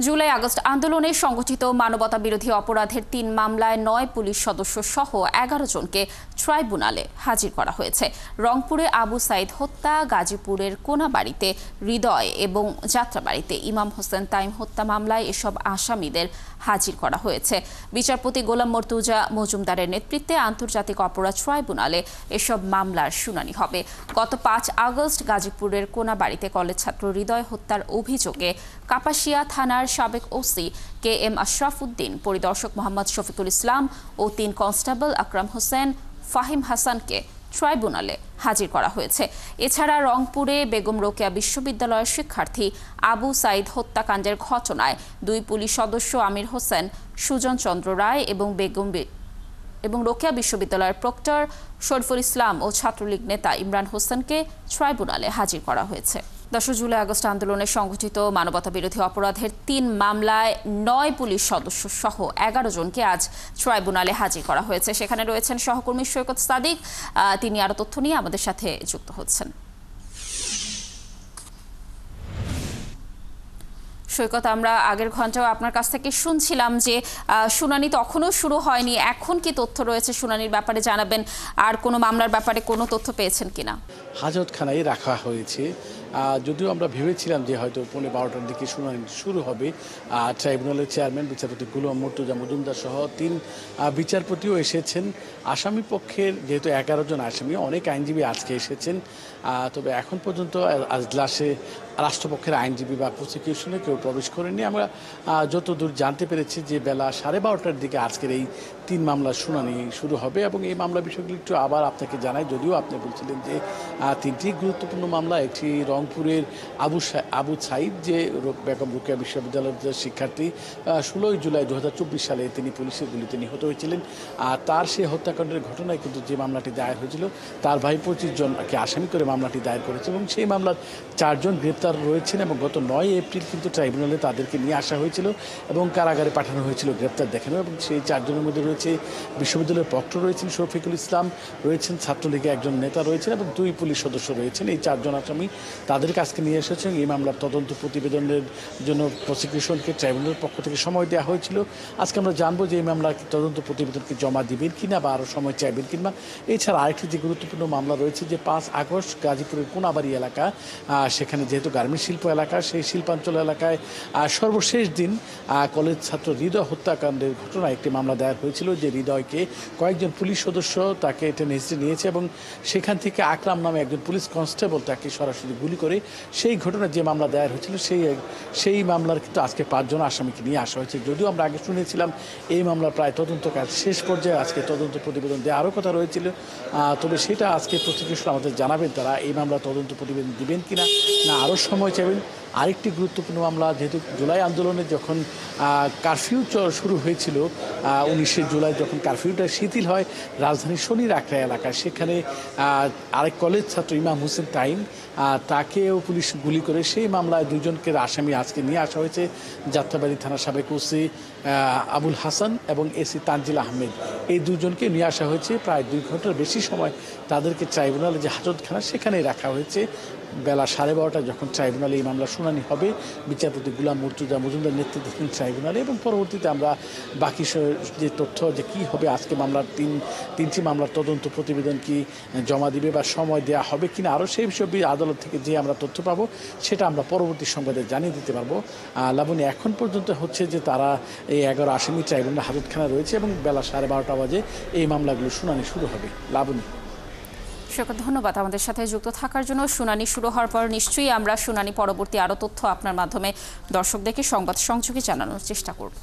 July August আন্দোলনে সংগঠিত মানবতা বিরোধী অপরাধের ৩ মামলায় ৯ পুলিশ সদস্য সহ ১১ জনকে ট্রাইব্যুনালে হাজির করা হয়েছে। রংপুরে আবু সাইদ হত্যা, গাজীপুরের কোনাবাড়িতে হৃদয় এবং যাত্রাবাড়িতে ইমাম হোসেন তাইম হত্যা মামলায় এসব আসামিদের হাজির করা হয়েছে। বিচারপতি গোলাম মর্তুজা মজুমদারের নেতৃত্বে আন্তর্জাতিক অপরাধ ট্রাইব্যুনালে এসব মামলার শুনানি হবে। গত ৫ আগস্ট গাজীপুরের কোনাবাড়িতে কলেজ ছাত্র হৃদয় হত্যার অভিযোগে কাপাসিয়া থানার সাবেক OC K M Ashraf Uddin, পরিদর্শক মোহাম্মদ শফিকুল ইসলাম ও ৩ কনস্টেবল আকরাম হোসেন, ফাহিম হাসানকে ট্রাইব্যুনালে হাজির করা হয়েছে। এছাড়া রংপুরে বেগম রোকেয়া বিশ্ববিদ্যালয়ের শিক্ষার্থী আবু সাইদ হত্যাকাণ্ডের ঘটনায় ২ পুলিশ সদস্য আমির হোসেন, সুজন চন্দ্র রায় এবং রোকেয়া বিশ্ববিদ্যালয়ের প্রক্টর শরীফুল ইসলাম ও ছাত্রলীগ নেতা ইমরান হোসেনকে ট্রাইব্যুনালে হাজির করা হয়েছে। ১০ জুলাই আগস্ট আন্দোলনে সংগঠিত মানবতা বিরোধী অপরাধের ৩ মামলায় ৯ পুলিশ সদস্য সহ ১১ জনকে আজ ট্রাইব্যুনালে হাজির করা হয়েছে। সেখানে রয়েছেন সহকর্মী সৈকত সাদিক, তিনি আরও তথ্য নিয়ে আমাদের সাথে যুক্ত হচ্ছেন। সৈকত, আমরা আগের ঘন্টাও আপনার কাছ থেকে শুনছিলাম যে শুনানি তখনও শুরু হয়নি, এখন কি তথ্য রয়েছে শুনানির ব্যাপারে জানাবেন? আর কোনো মামলার ব্যাপারে কোনো তথ্য পেয়েছেন কিনা? হাজতখানায় রাখা হয়েছে। যদিও আমরা ভেবেছিলাম যে হয়তো ১৫-১২টার দিকে শুনানি শুরু হবে। ট্রাইব্যুনালের চেয়ারম্যান বিচারপতি গোলাম মর্তুজা মজুমদার সহ ৩ বিচারপতিও এসেছেন। আসামি পক্ষের যেহেতু ১১ জন আসামি, অনেক আইনজীবী আজকে এসেছেন। তবে এখন পর্যন্ত আজলাসে রাষ্ট্রপক্ষের আইনজীবী বা প্রসিকিউশনে কেউ প্রবেশ করেনি। আমরা যতদূর জানতে পেরেছি যে বেলা 12:30টার দিকে আজকের এই ৩ মামলার শুনানি শুরু হবে এবং এই মামলা বিষয়গুলি একটু আবার আপনাকে জানাই। যদিও আপনি বলছিলেন যে ৩টি গুরুত্বপূর্ণ মামলা, একটি রংপুরের আবু সাইদ, যে বেগম রোকেয়া বিশ্ববিদ্যালয়ের শিক্ষার্থী, ১৬ জুলাই ২০২৪ সালে তিনি পুলিশের গুলিতে নিহত হয়েছিলেন। তার সেই হত্যাকাণ্ডের ঘটনায় কিন্তু যে মামলাটি দায়ের হয়েছিল, তার ভাই ২৫ জনকে আসামি করে মামলাটি দায়ের করেছে এবং সেই মামলার ৪ জন গ্রেপ্তার রয়েছেন এবং গত ৯ এপ্রিল কিন্তু ট্রাইব্যুনালে তাদেরকে নিয়ে আসা হয়েছিল এবং কারাগারে পাঠানো হয়েছিল গ্রেপ্তার দেখানো। এবং সেই ৪ জনের মধ্যে রয়েছে বিশ্ববিদ্যালয়ের প্রক্টর রয়েছেন শফিকুল ইসলাম, রয়েছেন ছাত্রলীগের একজন নেতা রয়েছেন এবং ২ পুলিশ সদস্য রয়েছেন। এই ৪ জন আসামি তাদেরকে আজকে নিয়ে এসেছেন। এই মামলার তদন্ত প্রতিবেদনের জন্য প্রসিকিউশনকে ট্রাইব্যুনালের পক্ষ থেকে সময় দেওয়া হয়েছিল। আজকে আমরা জানবো যে এই মামলার তদন্ত প্রতিবেদনকে জমা দিবেন কিনা বা আরও সময় চাইবেন কিংবা। এছাড়া আরেকটি যে গুরুত্বপূর্ণ মামলা রয়েছে যে ৫ আগস্ট গাজীপুরের কোনাবাড়ি এলাকা, সেখানে যেহেতু গার্মেন্টস শিল্প এলাকা, সেই শিল্পাঞ্চল এলাকায় সর্বশেষ দিন কলেজ ছাত্র হৃদয় হত্যাকাণ্ডের ঘটনায় একটি মামলা দায়ের হয়েছিল যে হৃদয়কে কয়েকজন পুলিশ সদস্য তাকে টেনে হিঁচড়ে নিয়েছে এবং সেখান থেকে আকরাম নামে একজন পুলিশ কনস্টেবল তাকে সরাসরি গুলি করে। সেই ঘটনায় যে মামলা দায়ের হয়েছিল সেই মামলার কিন্তু আজকে ৫ জন আসামিকে নিয়ে আসা হয়েছে। যদিও আমরা আগে শুনেছিলাম এই মামলার প্রায় তদন্ত কাজ শেষ পর্যায়ে, আজকে তদন্ত প্রতিবেদন দেওয়ারও কথা রয়েছিল। তবে সেটা আজকে প্রসিকিউশন আমাদের জানাবেন তারা এই মামলা তদন্ত প্রতিবেদন দিবেন কিনা না আরও সময় চাইবেন। আরেকটি গুরুত্বপূর্ণ মামলা, যেহেতু জুলাই আন্দোলনে যখন কারফিউ শুরু হয়েছিল, 19শে জুলাই যখন কারফিউটা শিথিল হয় রাজধানীর শনির আখড়া এলাকায়, সেখানে আরেক কলেজ ছাত্র ইমাম হোসেন তাইম, তাকেও পুলিশ গুলি করে। সেই মামলায় ২ জনকে আসামি আজকে নিয়ে আসা হয়েছে। যাত্রাবাড়ি থানার সাবেক ওসি আবুল হাসান এবং এসি তানজিল আহমেদ, এই ২ জনকে নিয়ে আসা হয়েছে। প্রায় ২ ঘন্টার বেশি সময় তাদেরকে ট্রাইব্যুনালে যে হাজতখানা সেখানেই রাখা হয়েছে। বেলা 12:30টায় যখন ট্রাইব্যুনালে এই মামলা শুনানি হবে, বিচারপতি গোলাম মর্তুজা মজুমদার নেতৃত্বাধীন ট্রাইব্যুনালে, এবং পরবর্তীতে আমরা বাকি যে তথ্য যে কী হবে আজকে মামলার ৩টি মামলার তদন্ত প্রতিবেদন কি জমা দিবে বা সময় দেওয়া হবে কিনা আরও সেই বিষয়ে আদালত থেকে যে আমরা তথ্য পাবো সেটা আমরা পরবর্তী সংবাদে জানিয়ে দিতে পারবো। লাবণী, এখন পর্যন্ত হচ্ছে যে তারা এই ১১ আসামি ট্রাইব্যুনালে হাজতখানা রয়েছে এবং বেলা 12:30 বাজে এই মামলাগুলো শুনানি শুরু হবে। লাবণী, ধন্যবাদ আমাদের সাথে যুক্ত থাকার জন্য। শুনানি শুরু হওয়ার পর নিশ্চয়ই আমরা শুনানি পরবর্তী আরও তথ্য আপনার মাধ্যমে দর্শকদেরকে সংবাদ সংযোগে জানানোর চেষ্টা করব।